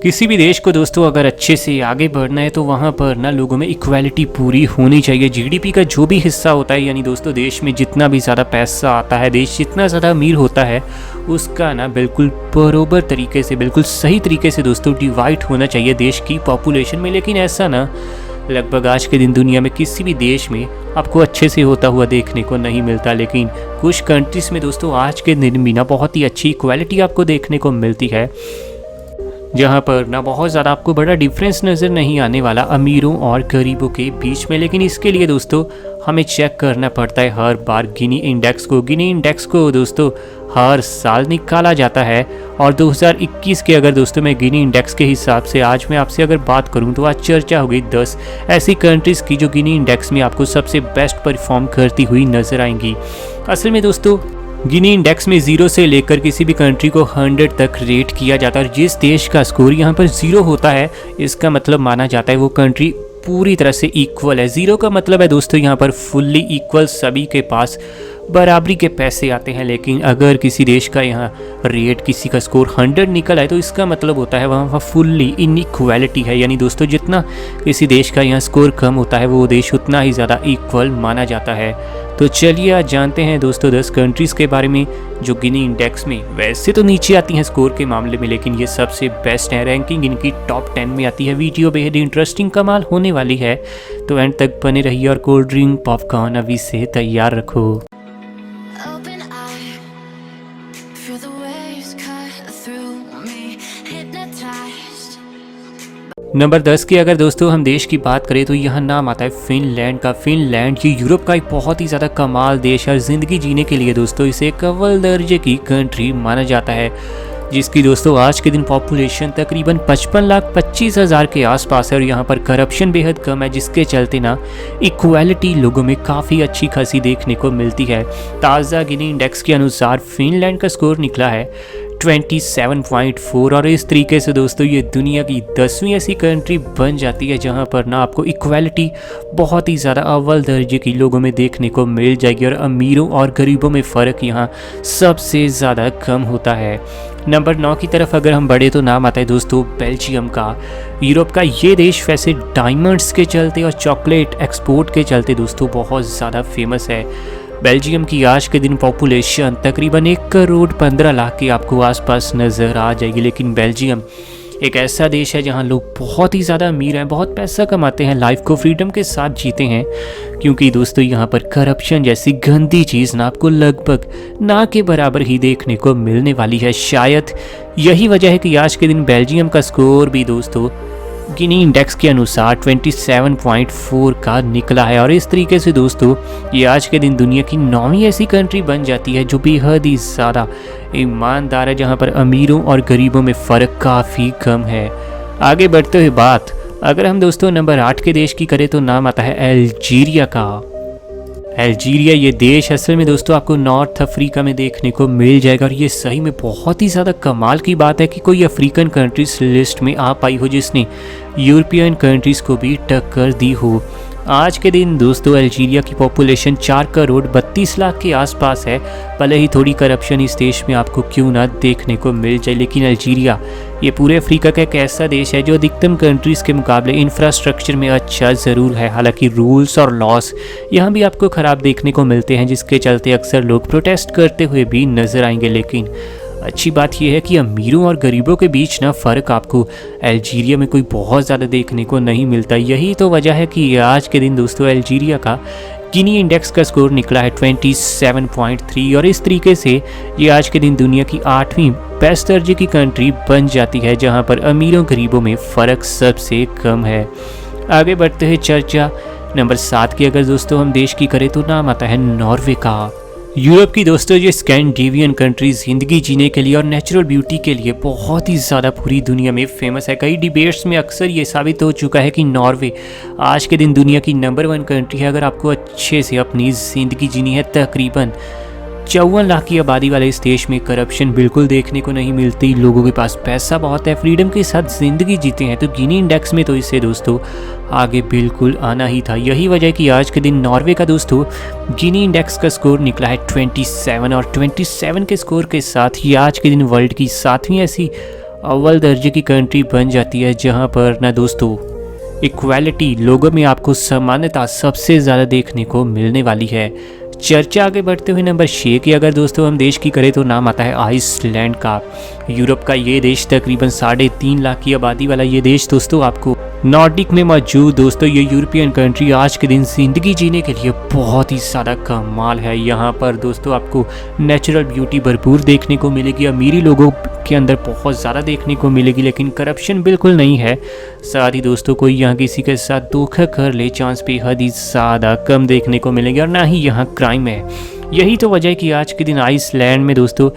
किसी भी देश को दोस्तों अगर अच्छे से आगे बढ़ना है तो वहाँ पर ना लोगों में इक्वालिटी पूरी होनी चाहिए। जीडीपी का जो भी हिस्सा होता है, यानी दोस्तों देश में जितना भी ज़्यादा पैसा आता है, देश जितना ज़्यादा अमीर होता है, उसका ना बिल्कुल बरोबर तरीके से, बिल्कुल सही तरीके से दोस्तों डिवाइड होना चाहिए देश की पॉपुलेशन में। लेकिन ऐसा ना लगभग आज के दिन दुनिया में किसी भी देश में आपको अच्छे से होता हुआ देखने को नहीं मिलता। लेकिन कुछ कंट्रीज़ में दोस्तों आज के दिन भी ना बहुत ही अच्छी इक्वालिटी आपको देखने को मिलती है, जहाँ पर ना बहुत ज़्यादा आपको बड़ा डिफरेंस नज़र नहीं आने वाला अमीरों और गरीबों के बीच में। लेकिन इसके लिए दोस्तों हमें चेक करना पड़ता है हर बार गिनी इंडेक्स को। गिनी इंडेक्स को दोस्तों हर साल निकाला जाता है, और 2021 के अगर दोस्तों मैं गिनी इंडेक्स के हिसाब से आज मैं आपसे अगर बात करूं तो आज चर्चा हो गई 10 ऐसी कंट्रीज़ की जो गिनी इंडेक्स में आपको सबसे बेस्ट परफॉर्म करती हुई नज़र आएंगी। असल में दोस्तों गिनी इंडेक्स में 0 से लेकर किसी भी कंट्री को 100 तक रेट किया जाता है, और जिस देश का स्कोर यहाँ पर 0 होता है इसका मतलब माना जाता है वो कंट्री पूरी तरह से इक्वल है। 0 का मतलब है दोस्तों यहाँ पर फुल्ली इक्वल, सभी के पास बराबरी के पैसे आते हैं। लेकिन अगर किसी देश का यहाँ रेट, किसी का स्कोर 100 निकल आए तो इसका मतलब होता है वहाँ फुल्ली इनइक्वालिटी है, यानी दोस्तों जितना किसी देश का यहाँ स्कोर कम होता है वो देश उतना ही ज़्यादा इक्वल माना जाता है। तो चलिए आज जानते हैं दोस्तों 10 कंट्रीज़ के बारे में जो गिनी इंडेक्स में वैसे तो नीचे आती हैं स्कोर के मामले में, लेकिन ये सबसे बेस्ट है। रैंकिंग इनकी टॉप 10 में आती है। वीडियो बेहद इंटरेस्टिंग कमाल होने वाली है, तो एंड तक बने रहिए और कोल्ड ड्रिंक पॉपकॉर्न अभी से तैयार रखो। नंबर 10 की अगर दोस्तों हम देश की बात करें तो यहाँ नाम आता है फिनलैंड का। फिनलैंड ये यूरोप का एक बहुत ही ज़्यादा कमाल देश है। ज़िंदगी जीने के लिए दोस्तों इसे एक अव्वल दर्जे की कंट्री माना जाता है, जिसकी दोस्तों आज के दिन पॉपुलेशन तकरीबन 55,25,000 के आसपास है। और यहाँ पर करप्शन बेहद कम है, जिसके चलते ना इक्वालिटी लोगों में काफ़ी अच्छी खासी देखने को मिलती है। ताज़ा गिनी इंडेक्स के अनुसार फिनलैंड का स्कोर निकला है 27.4, और इस तरीके से दोस्तों ये दुनिया की 10वीं ऐसी कंट्री बन जाती है जहां पर ना आपको इक्वालिटी बहुत ही ज़्यादा अव्वल दर्जे की लोगों में देखने को मिल जाएगी, और अमीरों और गरीबों में फ़र्क यहाँ सबसे ज़्यादा कम होता है। नंबर 9 की तरफ अगर हम बढ़े तो नाम आता है दोस्तों बेल्जियम का। यूरोप का ये देश वैसे डायमंड्स के चलते और चॉकलेट एक्सपोर्ट के चलते दोस्तों बहुत ज़्यादा फेमस है। बेल्जियम की आज के दिन पॉपुलेशन तकरीबन 1,15,00,000 के आपको आसपास नज़र आ जाएगी। लेकिन बेल्जियम एक ऐसा देश है जहां लोग बहुत ही ज़्यादा अमीर हैं, बहुत पैसा कमाते हैं, लाइफ को फ्रीडम के साथ जीते हैं, क्योंकि दोस्तों यहां पर करप्शन जैसी गंदी चीज़ ना आपको लगभग ना के बराबर ही देखने को मिलने वाली है। शायद यही वजह है कि आज के दिन बेल्जियम का स्कोर भी दोस्तों गिनी इंडेक्स के अनुसार 27.4 का निकला है। और इस तरीके से दोस्तों ये आज के दिन दुनिया की 9वीं ऐसी कंट्री बन जाती है जो बेहद ही ज़्यादा ईमानदार है, जहां पर अमीरों और गरीबों में फ़र्क काफ़ी कम है। आगे बढ़ते हुए बात अगर हम दोस्तों नंबर 8 के देश की करें तो नाम आता है अल्जीरिया का। अल्जीरिया ये देश असल में दोस्तों आपको नॉर्थ अफ्रीका में देखने को मिल जाएगा, और ये सही में बहुत ही ज़्यादा कमाल की बात है कि कोई अफ्रीकन कंट्रीज लिस्ट में आ पाई हो जिसने यूरोपियन कंट्रीज़ को भी टक्कर दी हो। आज के दिन दोस्तों अल्जीरिया की पॉपुलेशन 4,32,00,000 के आसपास है। भले ही थोड़ी करप्शन इस देश में आपको क्यों ना देखने को मिल जाए, लेकिन अल्जीरिया ये पूरे अफ्रीका का एक ऐसा देश है जो अधिकतम कंट्रीज़ के मुकाबले इंफ्रास्ट्रक्चर में अच्छा ज़रूर है। हालांकि रूल्स और लॉस यहाँ भी आपको ख़राब देखने को मिलते हैं, जिसके चलते अक्सर लोग प्रोटेस्ट करते हुए भी नज़र आएंगे। लेकिन अच्छी बात यह है कि अमीरों और गरीबों के बीच ना फ़र्क आपको अल्जीरिया में कोई बहुत ज़्यादा देखने को नहीं मिलता। यही तो वजह है कि आज के दिन दोस्तों अल्जीरिया का गिनी इंडेक्स का स्कोर निकला है 27.3, और इस तरीके से ये आज के दिन दुनिया की 8वीं बेस्ट दर्जे की कंट्री बन जाती है, जहां पर अमीरों गरीबों में फ़र्क सबसे कम है। आगे बढ़ते हुए चर्चा नंबर 7 की अगर दोस्तों हम देश की करें तो नाम आता है नॉर्वे का। यूरोप की दोस्तों ये स्कैंडिनेवियन कंट्री ज़िंदगी जीने के लिए और नेचुरल ब्यूटी के लिए बहुत ही ज़्यादा पूरी दुनिया में फेमस है। कई डिबेट्स में अक्सर ये साबित हो चुका है कि नॉर्वे आज के दिन दुनिया की नंबर 1 कंट्री है अगर आपको अच्छे से अपनी ज़िंदगी जीनी है। तकरीबन 54 लाख की आबादी वाले इस देश में करप्शन बिल्कुल देखने को नहीं मिलती, लोगों के पास पैसा बहुत है, फ्रीडम के साथ ज़िंदगी जीते हैं। तो गिनी इंडेक्स में तो इससे दोस्तों आगे बिल्कुल आना ही था। यही वजह कि आज के दिन नॉर्वे का दोस्तों गिनी इंडेक्स का स्कोर निकला है 27, और 27 के स्कोर के साथ ही आज के दिन वर्ल्ड की 7वीं ऐसी अव्वल दर्जे की कंट्री बन जाती है, जहां पर ना दोस्तों इक्वालिटी, लोगों में आपको समानता सबसे ज़्यादा देखने को मिलने वाली है। चर्चा आगे बढ़ते हुए नंबर 6 की अगर दोस्तों हम देश की करें तो नाम आता है आइसलैंड का। यूरोप का ये देश तकरीबन 3.5 लाख की आबादी वाला ये देश दोस्तों आपको नॉर्डिक में मौजूद दोस्तों ये यूरोपियन कंट्री आज के दिन ज़िंदगी जीने के लिए बहुत ही ज़्यादा कमाल है। यहाँ पर दोस्तों आपको नेचुरल ब्यूटी भरपूर देखने को मिलेगी, अमीरी लोगों के अंदर बहुत ज़्यादा देखने को मिलेगी, लेकिन करप्शन बिल्कुल नहीं है। साथ ही दोस्तों कोई यहाँ किसी के साथ धोखा कर ले चांस बेहद ही ज़्यादा कम देखने को मिलेगी, और ना ही यहाँ क्राइम है। यही तो वजह है कि आज के दिन आइसलैंड में दोस्तों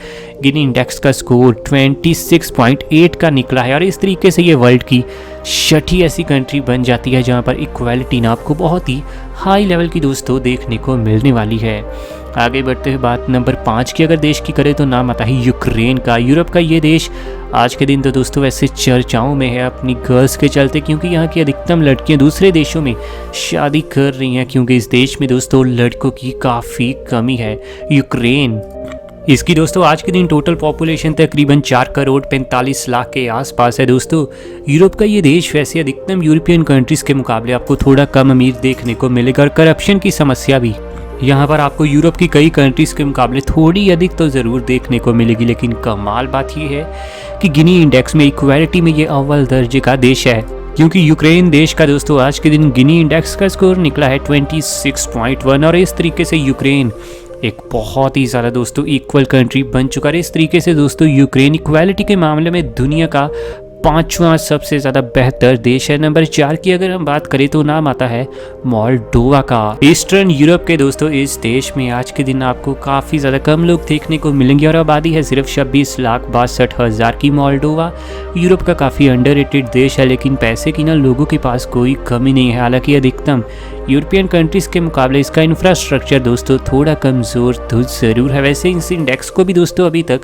गिनी इंडेक्स का स्कोर 26.8 का निकला है, और इस तरीके से ये वर्ल्ड की 6ठी ऐसी कंट्री बन जाती है जहां पर इक्वालिटी ना आपको बहुत ही हाई लेवल की दोस्तों देखने को मिलने वाली है। आगे बढ़ते हुए बात नंबर 5 की अगर देश की करें तो नाम आता है यूक्रेन का। यूरोप का ये देश आज के दिन तो दोस्तों वैसे चर्चाओं में है अपनी गर्ल्स के चलते, क्योंकि यहाँ की अधिकतम लड़कियाँ दूसरे देशों में शादी कर रही हैं, क्योंकि इस देश में दोस्तों लड़कों की काफ़ी कमी है। यूक्रेन इसकी दोस्तों आज के दिन टोटल पॉपुलेशन तकरीबन 4 करोड़ 45 लाख के आसपास है। दोस्तों यूरोप का ये देश वैसे अधिकतम यूरोपियन कंट्रीज़ के मुकाबले आपको थोड़ा कम अमीर देखने को मिलेगा, और करप्शन की समस्या भी यहाँ पर आपको यूरोप की कई कंट्रीज़ के मुकाबले थोड़ी अधिक तो ज़रूर देखने को मिलेगी। लेकिन कमाल बात यह है कि गिनी इंडेक्स में इक्वालिटी में ये अव्वल दर्जे का देश है, क्योंकि यूक्रेन देश का दोस्तों आज के दिन गिनी इंडेक्स का स्कोर निकला है 26.1, और इस तरीके से यूक्रेन एक बहुत ही ज़्यादा दोस्तों इक्वल कंट्री बन चुका है। इस तरीके से दोस्तों यूक्रेन इक्वालिटी के मामले में दुनिया का 5वां सबसे ज़्यादा बेहतर देश है। नंबर 4 की अगर हम बात करें तो नाम आता है मोल्डोवा का। ईस्टर्न यूरोप के दोस्तों इस देश में आज के दिन आपको काफ़ी ज़्यादा कम लोग देखने को मिलेंगे, और आबादी है सिर्फ 26,62,000 की। मोल्डोवा यूरोप का काफ़ी अंडररेटेड देश है, लेकिन पैसे की ना लोगों के पास कोई कमी नहीं है। हालांकि अधिकतम यूरोपियन कंट्रीज़ के मुकाबले इसका इंफ्रास्ट्रक्चर दोस्तों थोड़ा कमज़ोर तो ज़रूर है। वैसे इस इंडेक्स को भी दोस्तों अभी तक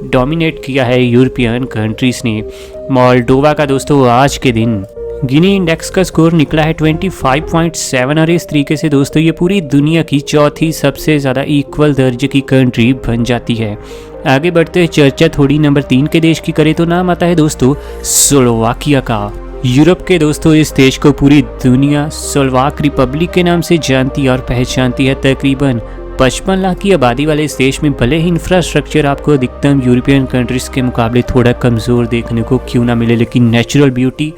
डोमिनेट किया है यूरोपियन कंट्रीज़ ने। मोल्डोवा का दोस्तों आज के दिन गिनी इंडेक्स का स्कोर निकला है 25.7, और इस तरीके से दोस्तों ये पूरी दुनिया की 4थी सबसे ज़्यादा इक्वल दर्जे की कंट्री बन जाती है। आगे बढ़ते हुए चर्चा थोड़ी नंबर 3 के देश की करें तो नाम आता है दोस्तों स्लोवाकिया का। यूरोप के दोस्तों इस देश को पूरी दुनिया स्लोवाक रिपब्लिक के नाम से जानती और पहचानती है। तकरीबन 55 लाख की आबादी वाले इस देश में भले ही इंफ्रास्ट्रक्चर आपको अधिकतम यूरोपियन कंट्रीज़ के मुकाबले थोड़ा कमज़ोर देखने को क्यों ना मिले, लेकिन नेचुरल ब्यूटी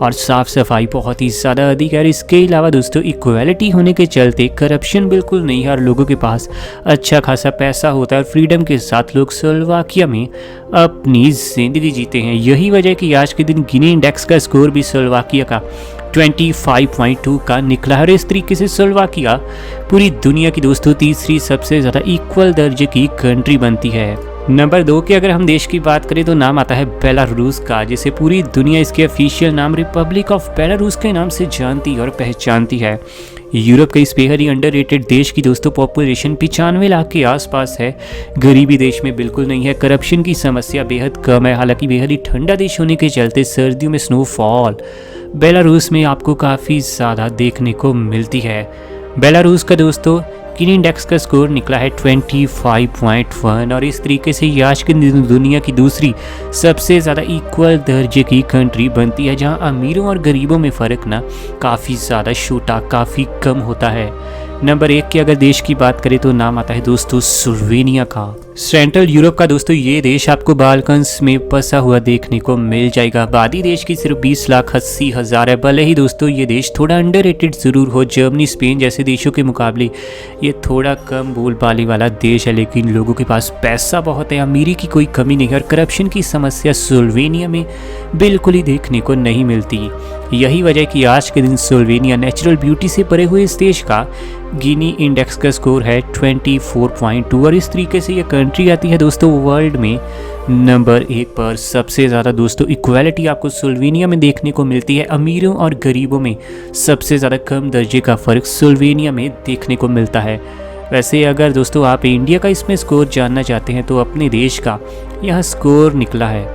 और साफ़ सफाई बहुत ही ज़्यादा अधिक है। और इसके अलावा दोस्तों इक्वालिटी होने के चलते करप्शन बिल्कुल नहीं है, और लोगों के पास अच्छा खासा पैसा होता है, और फ्रीडम के साथ लोग स्लोवाकिया में अपनी ज़िंदगी जीते हैं। यही वजह है कि आज के दिन गिनी इंडेक्स का स्कोर भी स्लोवाकिया का 25.2 का निकला है, और इस तरीके से स्लोवाकिया पूरी दुनिया की दोस्तों तीसरी सबसे ज़्यादा इक्वल दर्जे की कंट्री बनती है। नंबर 2 की अगर हम देश की बात करें तो नाम आता है बेलारूस का, जिसे पूरी दुनिया इसके ऑफिशियल नाम रिपब्लिक ऑफ बेलारूस के नाम से जानती और पहचानती है। यूरोप के इस बेहद ही अंडररेटेड देश की दोस्तों पॉपुलेशन 95 लाख के आसपास है। गरीबी देश में बिल्कुल नहीं है, करप्शन की समस्या बेहद कम है। हालांकि बेहद ही ठंडा देश होने के चलते सर्दियों में स्नोफॉल बेलारूस में आपको काफ़ी ज़्यादा देखने को मिलती है। बेलारूस का दोस्तों गिनी इंडेक्स का स्कोर निकला है 25.1, और इस तरीके से ये आज के दुनिया की दूसरी सबसे ज़्यादा इक्वल दर्जे की कंट्री बनती है, जहां अमीरों और गरीबों में फ़र्क ना काफ़ी ज़्यादा छोटा काफ़ी कम होता है। नंबर 1 की अगर देश की बात करें तो नाम आता है दोस्तों स्लोवेनिया का। सेंट्रल यूरोप का दोस्तों ये देश आपको बाल्कन्स में बसा हुआ देखने को मिल जाएगा। आबादी देश की सिर्फ 20,80,000 है। भले ही दोस्तों ये देश थोड़ा अंडररेटेड ज़रूर हो, जर्मनी स्पेन जैसे देशों के मुकाबले ये थोड़ा कम बोलबाले वाला देश है, लेकिन लोगों के पास पैसा बहुत है, अमीरी की कोई कमी नहीं है, और करप्शन की समस्या स्लोवेनिया में बिल्कुल ही देखने को नहीं मिलती। यही वजह कि आज के दिन स्लोवेनिया नेचुरल ब्यूटी से भरे हुए इस देश का गिनी इंडेक्स का स्कोर है 24.2, और इस तरीके से ये कंट्री आती है दोस्तों वर्ल्ड में नंबर 1 पर। सबसे ज़्यादा दोस्तों इक्वालिटी आपको स्लोवेनिया में देखने को मिलती है। अमीरों और गरीबों में सबसे ज़्यादा कम दर्जे का फ़र्क स्लोवेनिया में देखने को मिलता है। वैसे अगर दोस्तों आप इंडिया का इसमें स्कोर जानना चाहते हैं तो अपने देश का यह स्कोर निकला है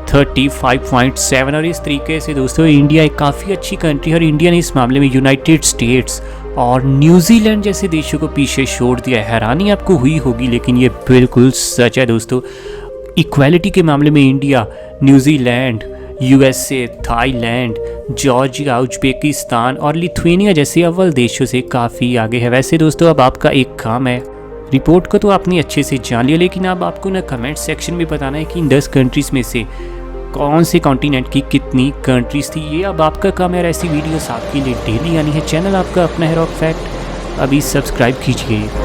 35.7, और इस तरीके से दोस्तों इंडिया एक काफ़ी अच्छी कंट्री है, और इंडिया ने इस मामले में यूनाइटेड स्टेट्स और न्यूजीलैंड जैसे देशों को पीछे छोड़ दिया है। हैरानी आपको हुई होगी, लेकिन ये बिल्कुल सच है दोस्तों। इक्वालिटी के मामले में India, New Zealand, USA, Thailand, Georgia, Uzbekistan और लिथुआनिया जैसे अव्वल देशों से काफ़ी आगे है। वैसे दोस्तों अब आपका एक काम है, रिपोर्ट को तो आपने अच्छे से जान लिया, लेकिन अब आपको ना कमेंट सेक्शन में बताना है कि इन 10 कंट्रीज़ में से कौन से कॉन्टिनेंट की कितनी कंट्रीज़ थी। ये अब आपका काम है। ऐसी वीडियोस आपके लिए डेली आनी है। चैनल आपका अपना है रॉक फैक्ट, अभी सब्सक्राइब कीजिए।